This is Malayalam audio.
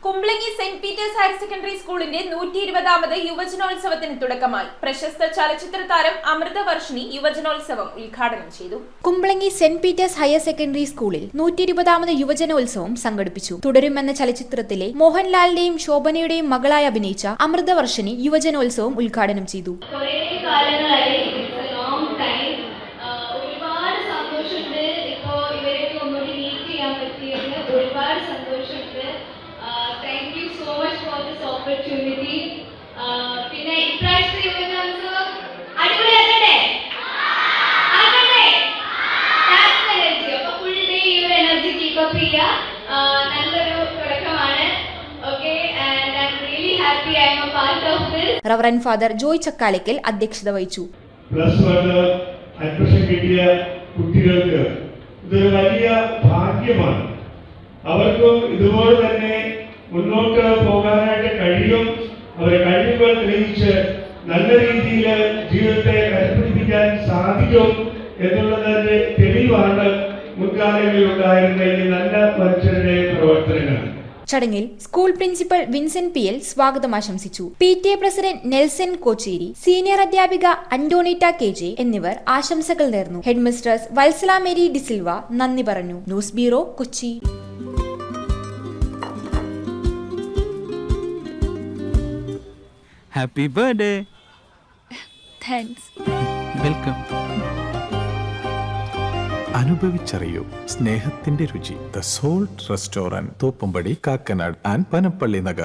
Kumbalangi saint Peter's higher secondary സ്കൂളിന്റെ 120ാമത് യുവജനോത്സവത്തിന് തുടക്കമായി. പ്രശസ്ത ചലച്ചിത്ര താരം അമൃതവർഷിണി യുവജനോത്സവം ഉദ്ഘാടനം ചെയ്തു. Kumbalangi saint Peter's higher secondary സ്കൂളിൽ 120ാമത് യുവജനോത്സവം സംഘടിപ്പിച്ചു. തുടരുമെന്ന ചലച്ചിത്രത്തിലെ മോഹൻലാലിന്റെയും ശോഭനയുടെയും മകളായി അഭിനയിച്ച അമൃതവർഷിണി യുവജനോത്സവം ഉദ്ഘാടനം ചെയ്തു. ഒരുപാട് സന്തോഷമുണ്ട്. Thank you so much for this opportunity. പിന്നെ ഇപ്രാവശ്യത്തെ യുവജനോത്സവം അടിപൊളിയാക്കട്ടെ. അപ്പൊ ഫുൾ ഡേ ഈ ഒരു എനർജി കീപ്പ് അപ്പ് ചെയ്യുക. നല്ലൊരു തുടക്കമാണ്. Okay, and I am really happy I am a part of this. Reverend father Joy Chakkalakkal അധ്യക്ഷത വഹിച്ചു. പ്ലസ് 1 അഡ്മിഷൻ കിട്ടിയ കുട്ടികൾക്ക് ഇതൊരു വലിയ ഭാഗ്യമാണ്. അവർക്കും ഇതുപോലെ തന്നെ മുന്നോട്ട് പോകാനായിട്ട് കഴിയും. അവരെ കഴിവുകൾ തെളിയിച്ച് നല്ല രീതിയിൽ ജീവിതത്തെ കരുപിടിപ്പിക്കാൻ സാധിക്കും എന്നുള്ളതിന്റെ തെളിവാണ് മുൻകാലങ്ങളിൽ ഉണ്ടായിരുന്ന ഈ നല്ല മനുഷ്യരുടെ പ്രവർത്തനങ്ങൾ. ചടങ്ങിൽ സ്കൂൾ പ്രിൻസിപ്പൽ വിൻസെന്റ് PL സ്വാഗതം ആശംസിച്ചു. PTA president Nelson Kocheri, senior അധ്യാപിക അന്റോണിറ്റ KJ എന്നിവർ ആശംസകൾ നേർന്നു. Head mistress Valsala Mary D'Silva നന്ദി പറഞ്ഞു. News bureau, Kochi. Happy birthday. Thanks. Welcome. അനുഭവിച്ചറിയൂ സ്നേഹത്തിന്റെ രുചി. The salt restaurant, Thoppumpady, Kakkanad and Panampilly Nagar.